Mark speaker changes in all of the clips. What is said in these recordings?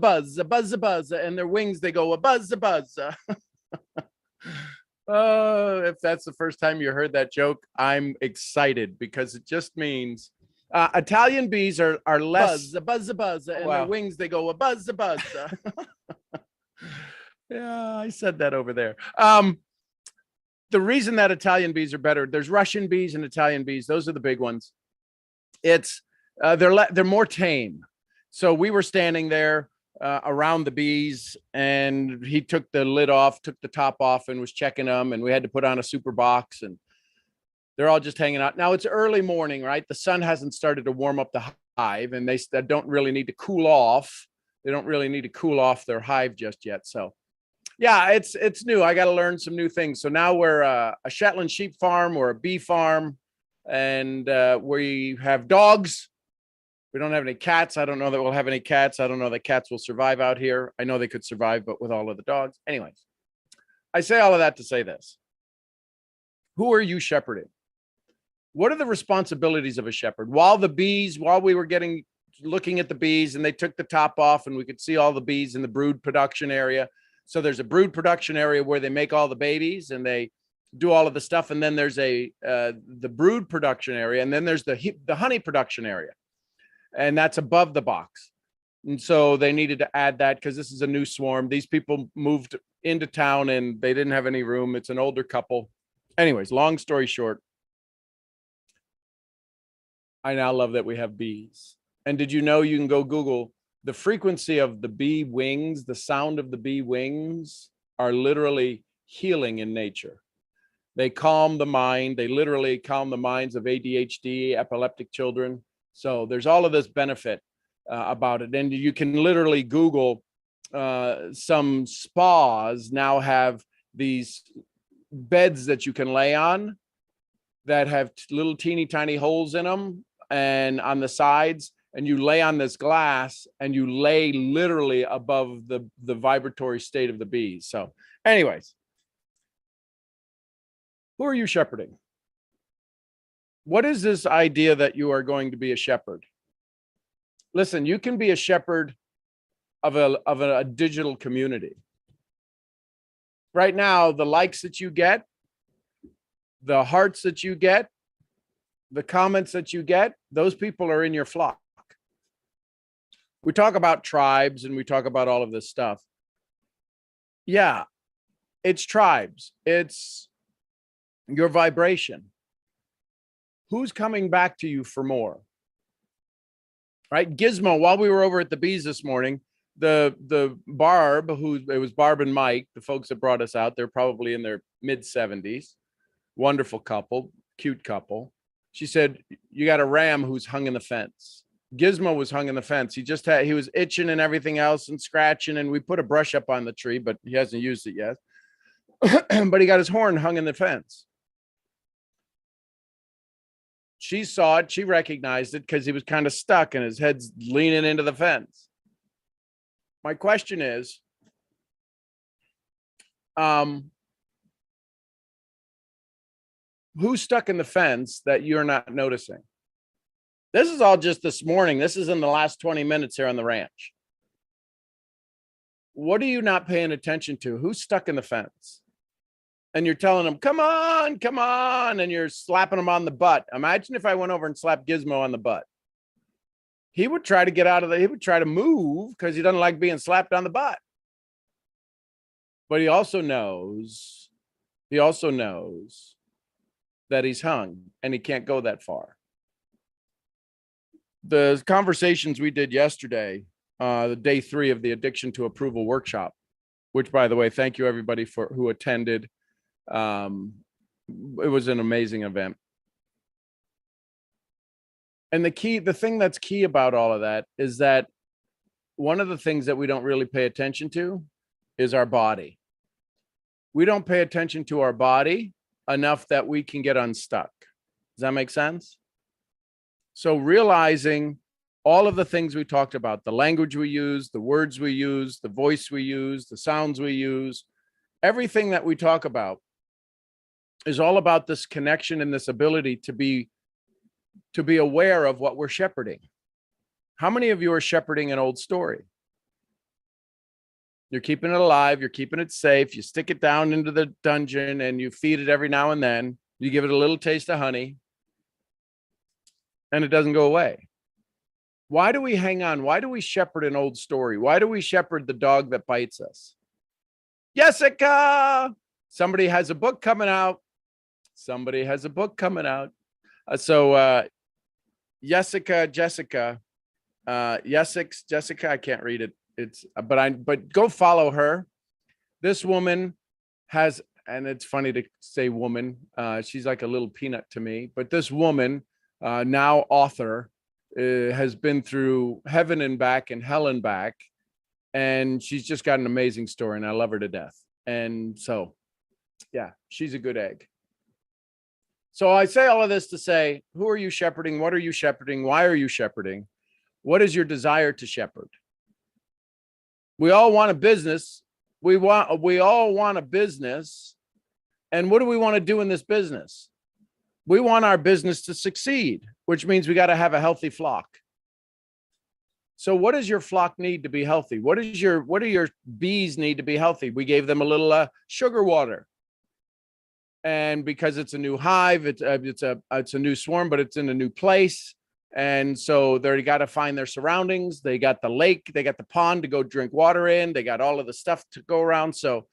Speaker 1: buzz, a buzz, a buzz, and their wings, they go a buzz, a buzz. If that's the first time you heard that joke, I'm excited because it just means Italian bees are less buzz, a buzz, a buzz, and their wings, they go a buzz, a buzz. Yeah, I said that over there. The reason that Italian bees are better, there's Russian bees and Italian bees. Those are the big ones. It's they're more tame. So we were standing there around the bees, and he took the lid off, took the top off, and was checking them. And we had to put on a super box, and they're all just hanging out. Now it's early morning, right? The sun hasn't started to warm up the hive, and they don't really need to cool off. They don't really need to cool off their hive just yet. So yeah, it's new. I got to learn some new things. So now we're a Shetland sheep farm or a bee farm, and we have dogs. We don't have any cats. I don't know that we'll have any cats. I don't know that cats will survive out here. I know they could survive, but with all of the dogs. Anyways, I say all of that to say this. Who are you shepherding? What are the responsibilities of a shepherd? While we were looking at the bees, and they took the top off, and we could see all the bees in the brood production area. So there's a brood production area where they make all the babies and they do all of the stuff. And then there's the brood production area. And then there's the honey production area. And that's above the box. And so they needed to add that because this is a new swarm. These people moved into town and they didn't have any room. It's an older couple. Anyways, long story short, I now love that we have bees. And did you know you can go Google the frequency of the bee wings, the sound of the bee wings are literally healing in nature. They calm the mind. They literally calm the minds of ADHD, epileptic children. So there's all of this benefit about it. And you can literally Google some spas now have these beds that you can lay on that have little teeny tiny holes in them and on the sides. And you lay on this glass and you lay literally above the vibratory state of the bees. So anyways, who are you shepherding? What is this idea that you are going to be a shepherd? Listen, you can be a shepherd of a digital community. Right now, the likes that you get, the hearts that you get, the comments that you get, those people are in your flock. We talk about tribes and we talk about all of this stuff. Yeah, it's tribes. It's your vibration. Who's coming back to you for more? Right? Gizmo, while we were over at the bees this morning, the Barb, it was Barb and Mike, the folks that brought us out, they're probably in their mid-70s. Wonderful couple, cute couple. She said, you got a ram who's hung in the fence. Gizmo was hung in the fence. He was itching and everything else and scratching, and we put a brush up on the tree, but he hasn't used it yet. But he got his horn hung in the fence. She saw it. She recognized it because he was kind of stuck and his head's leaning into the fence. My question is, who's stuck in the fence that you're not noticing? This is all just this morning. This is in the last 20 minutes here on the ranch. What are you not paying attention to? Who's stuck in the fence? And you're telling them, come on, and you're slapping them on the butt. Imagine if I went over and slapped Gizmo on the butt. He would try to get out of he would try to move because he doesn't like being slapped on the butt. But he also knows that he's hung and he can't go that far. The conversations we did yesterday, the day 3 of the Addiction to Approval workshop, which, by the way, thank you everybody who attended. It was an amazing event. And the thing that's key about all of that is that one of the things that we don't really pay attention to is our body. We don't pay attention to our body enough that we can get unstuck. Does that make sense? So realizing all of the things we talked about, the language we use, the words we use, the voice we use, the sounds we use, everything that we talk about is all about this connection and this ability to be aware of what we're shepherding. How many of you are shepherding an old story? You're keeping it alive. You're keeping it safe. You stick it down into the dungeon and you feed it every now and then. You give it a little taste of honey and it doesn't go away. Why do we hang on? Why do we shepherd an old story? Why do we shepherd the dog that bites us? Jessica, somebody has a book coming out. Somebody has a book coming out. Jessica, I can't read it. But go follow her. This woman has, and it's funny to say woman. She's like a little peanut to me, but this woman, now author, has been through heaven and back and hell and back. And she's just got an amazing story and I love her to death. And so, yeah, she's a good egg. So I say all of this to say, who are you shepherding? What are you shepherding? Why are you shepherding? What is your desire to shepherd? We all want a business. We all want a business. And what do we want to do in this business? We want our business to succeed, which means we got to have a healthy flock. So what does your flock need to be healthy? What do your bees need to be healthy? We gave them a little sugar water. And because it's a new hive, it's a new swarm, but it's in a new place. And so they got to find their surroundings. They got the lake, they got the pond to go drink water in. They got all of the stuff to go around. So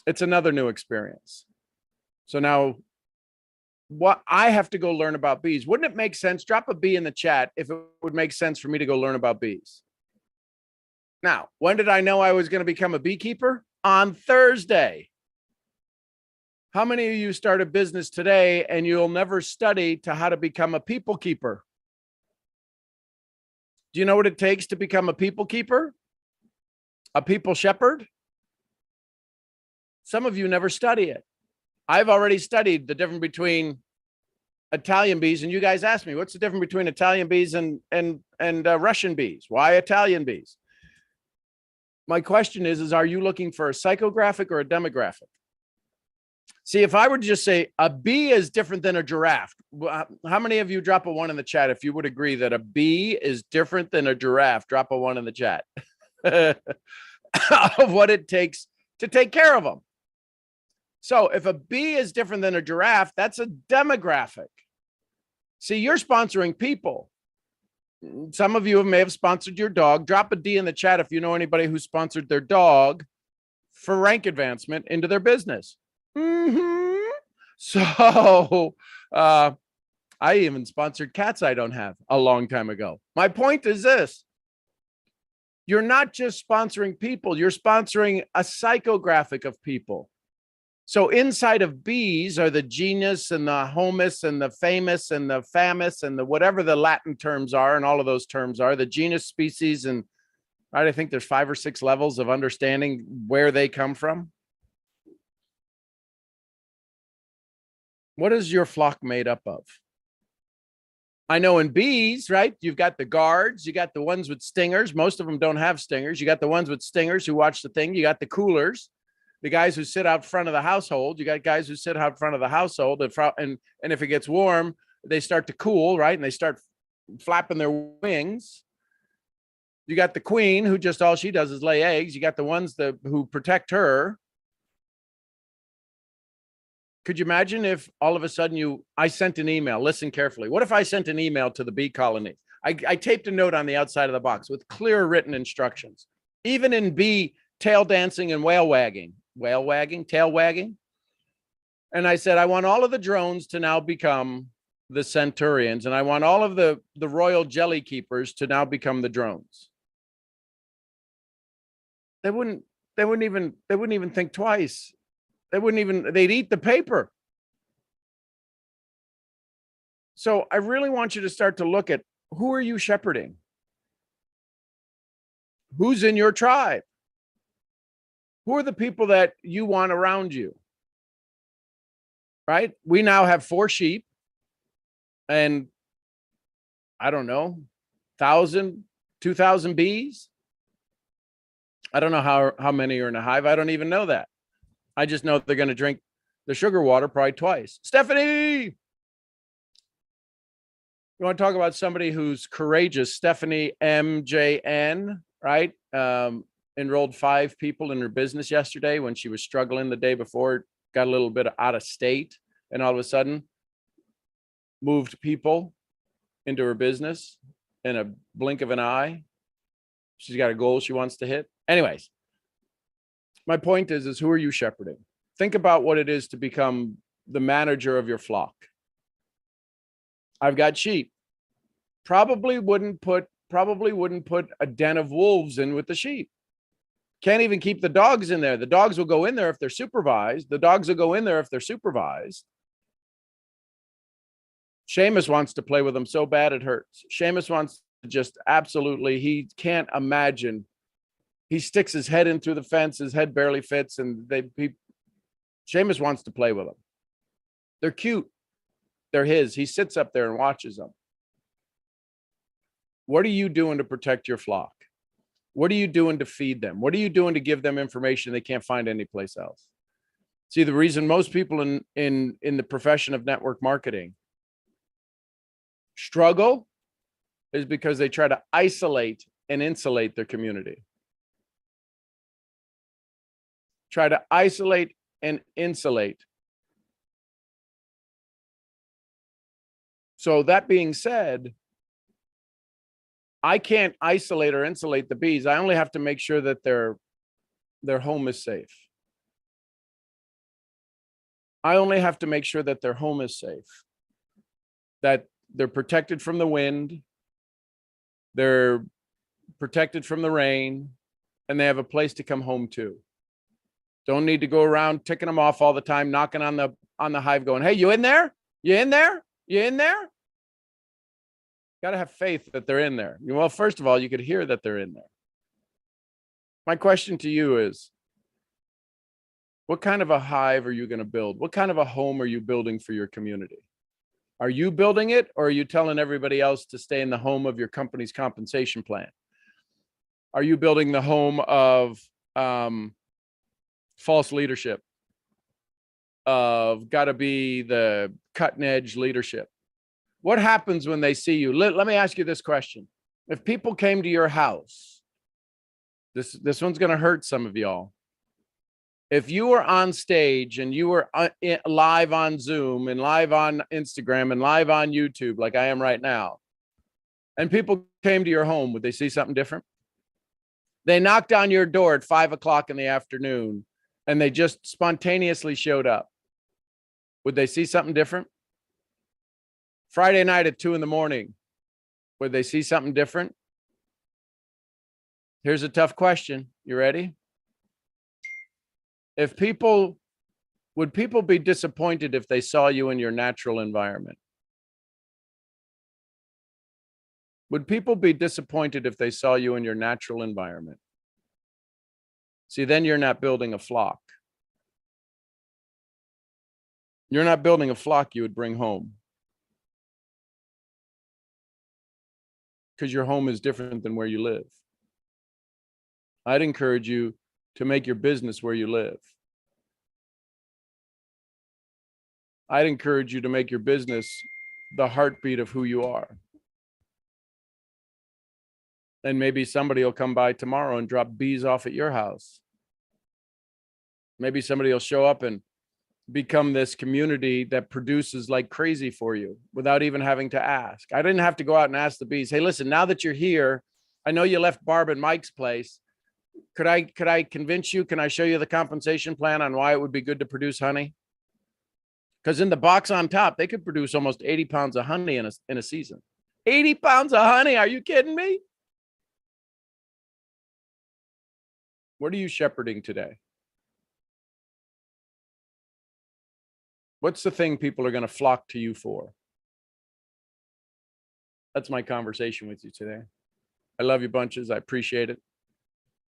Speaker 1: it's another new experience. So now what I have to go learn about bees. Wouldn't it make sense? Drop a bee in the chat if it would make sense for me to go learn about bees. Now, when did I know I was going to become a beekeeper? On Thursday. How many of you start a business today and you'll never study to how to become a people keeper? Do you know what it takes to become a people keeper? A people shepherd? Some of you never study it. I've already studied the difference between Italian bees, and you guys asked me, what's the difference between Italian bees and Russian bees? Why Italian bees? My question is are you looking for a psychographic or a demographic? See, if I were to just say a bee is different than a giraffe, how many of you drop a 1 in the chat if you would agree that a bee is different than a giraffe? Drop a 1 in the chat of what it takes to take care of them. So if a bee is different than a giraffe, that's a demographic. See, you're sponsoring people. Some of you may have sponsored your dog. Drop a D in the chat if you know anybody who sponsored their dog for rank advancement into their business. So I even sponsored cats I don't have a long time ago. My point is this. You're not just sponsoring people. You're sponsoring a psychographic of people. So inside of bees are the genus and the homus and the famous and the famous and the whatever the Latin terms are, and all of those terms are the genus, species, and right, I think there's 5 or 6 levels of understanding where they come from. What is your flock made up of? I know in bees, right? You've got the guards, you got the ones with stingers. Most of them don't have stingers. You got the ones with stingers who watch the thing. You got the coolers. The guys who sit out front of the household, you got guys who sit out front of the household, and if it gets warm, they start to cool, right? And they start flapping their wings. You got the queen who just all she does is lay eggs. You got the ones who protect her. Could you imagine if all of a sudden I sent an email? Listen carefully. What if I sent an email to the bee colony? I taped a note on the outside of the box with clear written instructions, even in bee tail dancing and tail wagging. And I said, I want all of the drones to now become the centurions. And I want all of the royal jelly keepers to now become the drones. They wouldn't even think twice. They'd eat the paper. So I really want you to start to look at who are you shepherding? Who's in your tribe? Who are the people that you want around you? Right? We now have 4 sheep and I don't know, 1,000, 2,000 bees. I don't know how many are in a hive. I don't even know that. I just know they're going to drink the sugar water probably twice. Stephanie, you want to talk about somebody who's courageous? Stephanie MJN, right? enrolled 5 people in her business yesterday when she was struggling the day before, got a little bit out of state, and all of a sudden moved people into her business in a blink of an eye. She's got a goal she wants to hit. Anyways, my point is who are you shepherding? Think about what it is to become the manager of your flock. I've got sheep. Probably wouldn't put a den of wolves in with the sheep. Can't even keep the dogs in there. The dogs will go in there if they're supervised. Seamus wants to play with them so bad it hurts. Seamus wants to just absolutely, he can't imagine. He sticks his head in through the fence, his head barely fits, and Seamus wants to play with them. They're cute. They're his. He sits up there and watches them. What are you doing to protect your flock? What are you doing to feed them? What are you doing to give them information they can't find anyplace else? See, the reason most people in the profession of network marketing struggle is because they try to isolate and insulate their community. Try to isolate and insulate. So that being said, I can't isolate or insulate the bees. I only have to make sure that their home is safe. I only have to make sure that their home is safe, that they're protected from the wind, they're protected from the rain, and they have a place to come home to. Don't need to go around ticking them off all the time, knocking on the hive going, hey, you in there? You in there? You in there? Got to have faith that they're in there. Well, first of all, you could hear that they're in there. My question to you is, what kind of a hive are you going to build? What kind of a home are you building for your community? Are you building it, or are you telling everybody else to stay in the home of your company's compensation plan? Are you building the home of false leadership, of got to be the cutting edge leadership? What happens when they see you? Let me ask you this question. If people came to your house, this one's going to hurt some of y'all. If you were on stage and you were live on Zoom and live on Instagram and live on YouTube, like I am right now, and people came to your home, would they see something different? They knocked on your door at 5 o'clock in the afternoon and they just spontaneously showed up. Would they see something different? Friday night at 2 in.the morning, would they see something different? Here's a tough question. You ready? Would people be disappointed if they saw you in your natural environment? Would people be disappointed if they saw you in your natural environment? See, then you're not building a flock. You're not building a flock you would bring home. Because your home is different than where you live. I'd encourage you to make your business where you live. I'd encourage you to make your business the heartbeat of who you are. And maybe somebody will come by tomorrow and drop bees off at your house. Maybe somebody will show up and become this community that produces like crazy for you without even having to ask. I didn't have to go out and ask the bees, hey, listen, now that you're here, I know you left Barb and Mike's place. Could I convince you? Can I show you the compensation plan on why it would be good to produce honey? Because in the box on top, they could produce almost 80 pounds of honey in a season. 80 pounds of honey. Are you kidding me? What are you shepherding today? What's the thing people are going to flock to you for? That's my conversation with you today. I love you bunches. I appreciate it.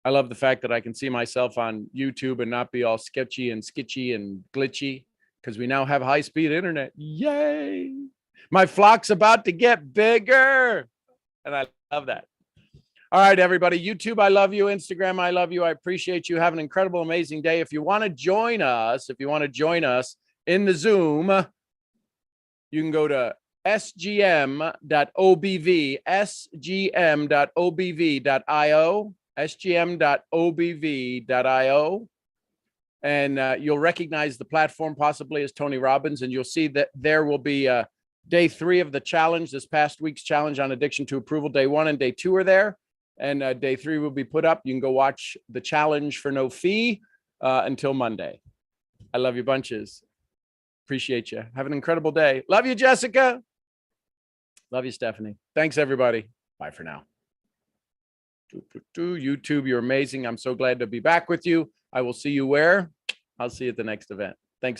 Speaker 1: I love the fact that I can see myself on YouTube and not be all sketchy and skitchy and glitchy because we now have high-speed internet. Yay! My flock's about to get bigger. And I love that. All right, everybody. YouTube, I love you. Instagram, I love you. I appreciate you. Have an incredible, amazing day. If you want to join us, in the Zoom, you can go to sgm.obv, sgm.obv.io. sgm.obv.io. And you'll recognize the platform possibly as Tony Robbins, and you'll see that there will be day 3 of the challenge, this past week's challenge on addiction to approval. Day 1 and day 2 are there, and day 3 will be put up. You can go watch the challenge for no fee until Monday. I love you bunches. Appreciate you. Have an incredible day. Love you, Jessica. Love you, Stephanie. Thanks, everybody. Bye for now. YouTube, you're amazing. I'm so glad to be back with you. I will see you where? I'll see you at the next event. Thanks so